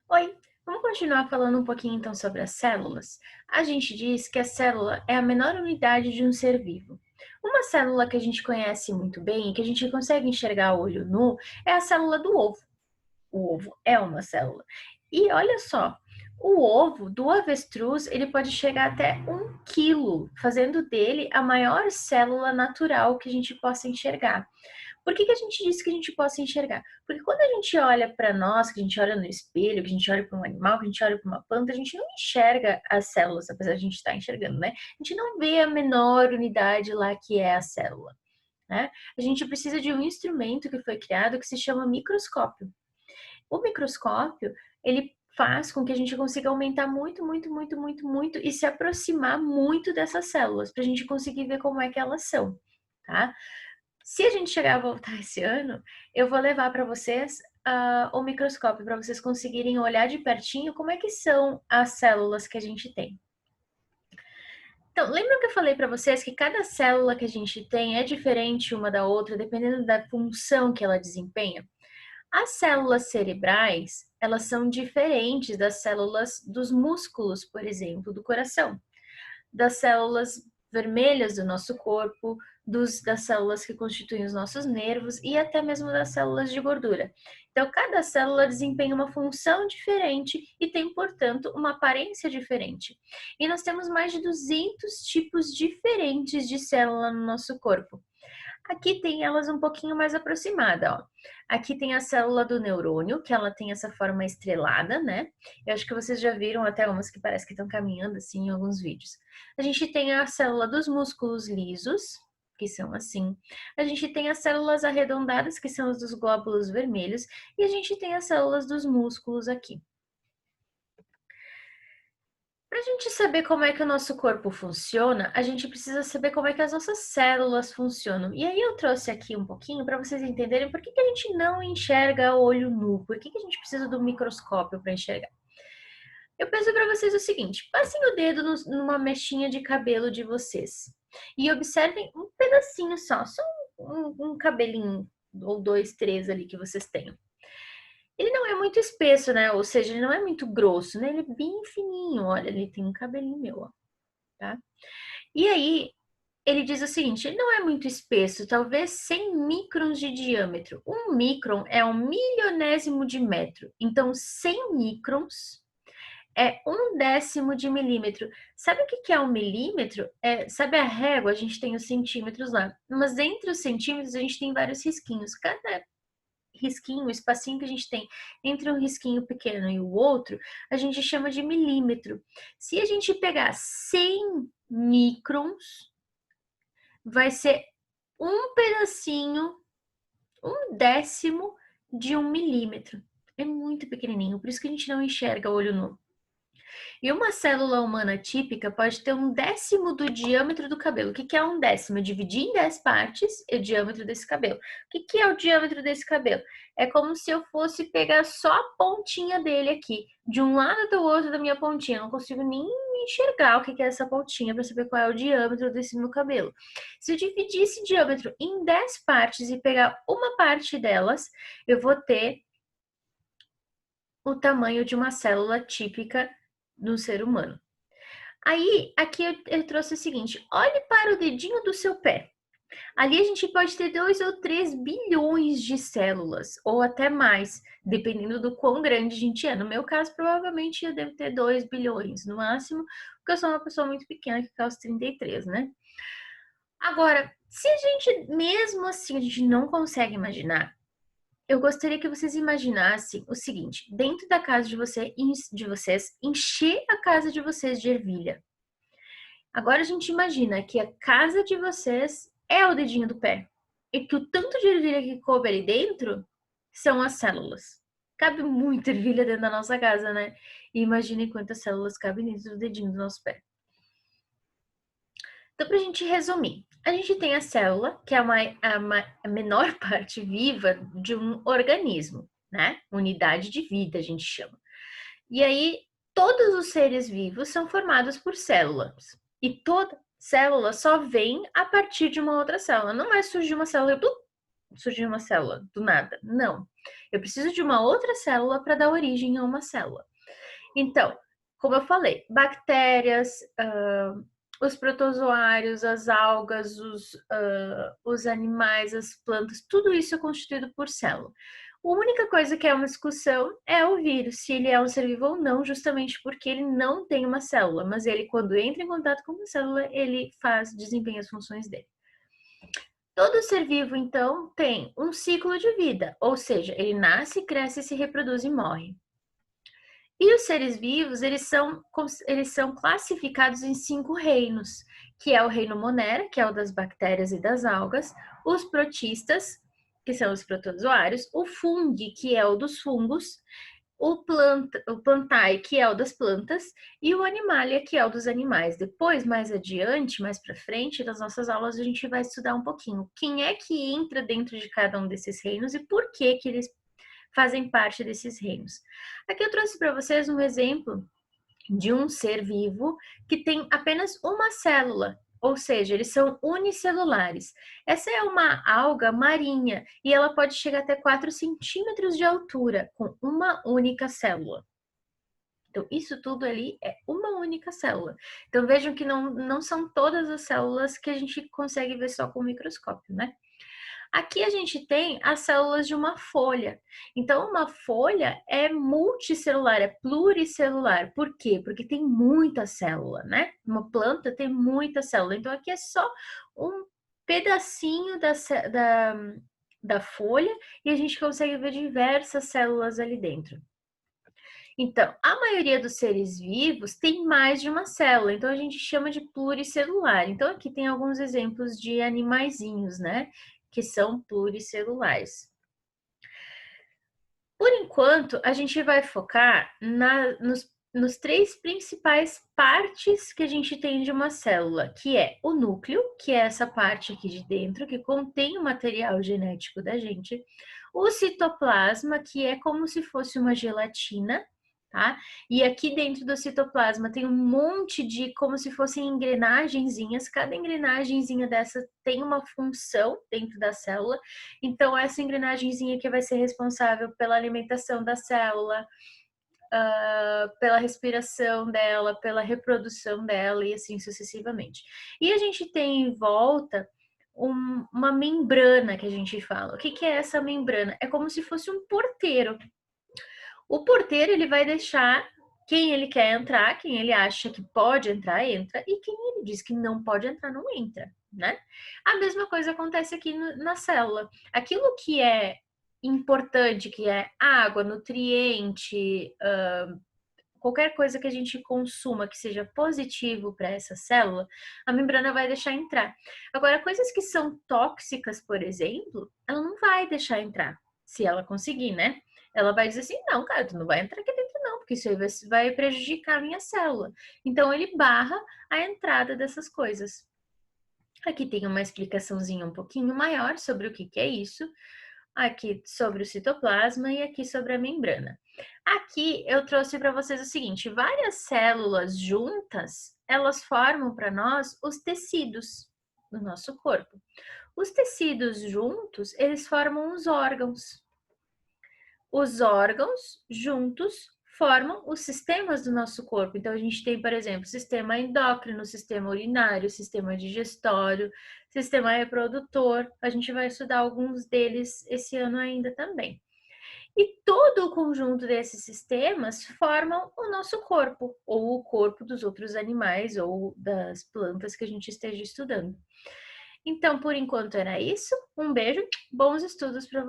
Oi, vamos continuar falando um pouquinho então sobre as células? A gente diz que a célula é a menor unidade de um ser vivo. Uma célula que a gente conhece muito bem e que a gente consegue enxergar a olho nu é a célula do ovo. O ovo é uma célula. E olha só, o ovo do avestruz ele pode chegar até 1 quilo, fazendo dele a maior célula natural que a gente possa enxergar. Por que a gente disse que a gente possa enxergar? Porque quando a gente olha para nós, que a gente olha no espelho, que a gente olha para um animal, que a gente olha para uma planta, a gente não enxerga as células, apesar de a gente estar enxergando, né? A gente não vê a menor unidade lá que é a célula, né? A gente precisa de um instrumento que foi criado que se chama microscópio. O microscópio, ele faz com que a gente consiga aumentar muito, muito, muito, muito, muito e se aproximar muito dessas células, para a gente conseguir ver como é que elas são, tá? Se a gente chegar a voltar esse ano, eu vou levar para vocês o microscópio para vocês conseguirem olhar de pertinho como é que são as células que a gente tem. Então, lembra que eu falei para vocês que cada célula que a gente tem é diferente uma da outra, dependendo da função que ela desempenha? As células cerebrais, elas são diferentes das células dos músculos, por exemplo, do coração, das células vermelhas do nosso corpo, das células que constituem os nossos nervos e até mesmo das células de gordura. Então, cada célula desempenha uma função diferente e tem, portanto, uma aparência diferente. E nós temos mais de 200 tipos diferentes de célula no nosso corpo. Aqui tem elas um pouquinho mais aproximada, ó. Aqui tem a célula do neurônio, que ela tem essa forma estrelada, né? Eu acho que vocês já viram até umas que parece que estão caminhando assim em alguns vídeos. A gente tem a célula dos músculos lisos, que são assim. A gente tem as células arredondadas, que são as dos glóbulos vermelhos, e a gente tem as células dos músculos aqui. Para a gente saber como é que o nosso corpo funciona, a gente precisa saber como é que as nossas células funcionam. E aí eu trouxe aqui um pouquinho para vocês entenderem por que a gente não enxerga a olho nu, por que a gente precisa do microscópio para enxergar. Eu peço para vocês o seguinte: passem o dedo numa mechinha de cabelo de vocês e observem um pedacinho só um cabelinho ou dois, três ali que vocês tenham. Ele não é muito espesso, né? Ou seja, ele não é muito grosso, né? Ele é bem fininho. Olha, ele tem um cabelinho meu, ó, tá? E aí, ele diz o seguinte: ele não é muito espesso, talvez 100 microns de diâmetro. Um micron é um milionésimo de metro. Então, 100 microns é 1/10 de milímetro. Sabe o que é um milímetro? Sabe a régua? A gente tem os centímetros lá. Mas entre os centímetros, a gente tem vários risquinhos. Cada risquinho, o espacinho que a gente tem entre um risquinho pequeno e o outro, a gente chama de milímetro. Se a gente pegar 100 microns, vai ser um pedacinho, 1/10 de 1 milímetro. É muito pequenininho, por isso que a gente não enxerga a olho nu. E uma célula humana típica pode ter 1/10 do diâmetro do cabelo. O que é 1/10? Eu dividi em 10 partes o diâmetro desse cabelo. O que é o diâmetro desse cabelo? É como se eu fosse pegar só a pontinha dele aqui, de um lado do outro da minha pontinha. Eu não consigo nem enxergar o que é essa pontinha para saber qual é o diâmetro desse meu cabelo. Se eu dividir esse diâmetro em 10 partes e pegar uma parte delas, eu vou ter o tamanho de uma célula típica do ser humano. Aí, aqui eu trouxe o seguinte: olhe para o dedinho do seu pé. Ali a gente pode ter 2 ou 3 bilhões de células, ou até mais, dependendo do quão grande a gente é. No meu caso, provavelmente eu devo ter 2 bilhões no máximo, porque eu sou uma pessoa muito pequena que calça 33, né? Agora, se a gente, mesmo assim, a gente não consegue imaginar, eu gostaria que vocês imaginassem o seguinte: dentro da casa de vocês, encher a casa de vocês de ervilha. Agora a gente imagina que a casa de vocês é o dedinho do pé e que o tanto de ervilha que coube ali dentro são as células. Cabe muita ervilha dentro da nossa casa, né? E imagine quantas células cabem dentro do dedinho do nosso pé. Então, para a gente resumir, a gente tem a célula, que é a menor parte viva de um organismo, né? Unidade de vida, a gente chama. E aí, todos os seres vivos são formados por células. E toda célula só vem a partir de uma outra célula. Não é surgir uma célula, surgir uma célula do nada. Não. Eu preciso de uma outra célula para dar origem a uma célula. Então, como eu falei, bactérias, os protozoários, as algas, os animais, as plantas, tudo isso é constituído por célula. A única coisa que é uma discussão é o vírus, se ele é um ser vivo ou não, justamente porque ele não tem uma célula, mas ele, quando entra em contato com uma célula, ele desempenha as funções dele. Todo ser vivo, então, tem um ciclo de vida, ou seja, ele nasce, cresce, se reproduz e morre. E os seres vivos, eles são classificados em 5 reinos, que é o reino Monera, que é o das bactérias e das algas, os protistas, que são os protozoários, o fungi, que é o dos fungos, o plantae, que é o das plantas, e o animalia, que é o dos animais. Depois, mais adiante, mais para frente, nas nossas aulas, a gente vai estudar um pouquinho quem é que entra dentro de cada um desses reinos e por que eles fazem parte desses reinos. Aqui eu trouxe para vocês um exemplo de um ser vivo que tem apenas uma célula, ou seja, eles são unicelulares. Essa é uma alga marinha e ela pode chegar até 4 centímetros de altura com uma única célula. Então, isso tudo ali é uma única célula. Então, vejam que não são todas as células que a gente consegue ver só com o microscópio, né? Aqui a gente tem as células de uma folha. Então, uma folha é multicelular, é pluricelular. Por quê? Porque tem muita célula, né? Uma planta tem muita célula. Então, aqui é só um pedacinho da folha e a gente consegue ver diversas células ali dentro. Então, a maioria dos seres vivos tem mais de uma célula, então a gente chama de pluricelular. Então, aqui tem alguns exemplos de animaizinhos, né? Que são pluricelulares. Por enquanto, a gente vai focar nos 3 principais partes que a gente tem de uma célula, que é o núcleo, que é essa parte aqui de dentro, que contém o material genético da gente, o citoplasma, que é como se fosse uma gelatina, tá? E aqui dentro do citoplasma tem um monte de, como se fossem engrenagenzinhas, cada engrenagenzinha dessa tem uma função dentro da célula, então essa engrenagenzinha que vai ser responsável pela alimentação da célula, pela respiração dela, pela reprodução dela e assim sucessivamente. E a gente tem em volta uma membrana que a gente fala. O que é essa membrana? É como se fosse um porteiro. O porteiro, ele vai deixar quem ele quer entrar, quem ele acha que pode entrar, entra, e quem ele diz que não pode entrar, não entra, né? A mesma coisa acontece aqui na célula. Aquilo que é importante, que é água, nutriente, qualquer coisa que a gente consuma que seja positivo para essa célula, a membrana vai deixar entrar. Agora, coisas que são tóxicas, por exemplo, ela não vai deixar entrar, se ela conseguir, né? Ela vai dizer assim, não, cara, tu não vai entrar aqui dentro não, porque isso aí vai prejudicar a minha célula. Então, ele barra a entrada dessas coisas. Aqui tem uma explicaçãozinha um pouquinho maior sobre o que é isso, aqui sobre o citoplasma e aqui sobre a membrana. Aqui eu trouxe para vocês o seguinte, várias células juntas, elas formam para nós os tecidos do nosso corpo. Os tecidos juntos, eles formam os órgãos. Os órgãos juntos formam os sistemas do nosso corpo. Então, a gente tem, por exemplo, sistema endócrino, sistema urinário, sistema digestório, sistema reprodutor. A gente vai estudar alguns deles esse ano ainda também. E todo o conjunto desses sistemas formam o nosso corpo, ou o corpo dos outros animais, ou das plantas que a gente esteja estudando. Então, por enquanto era isso. Um beijo, bons estudos para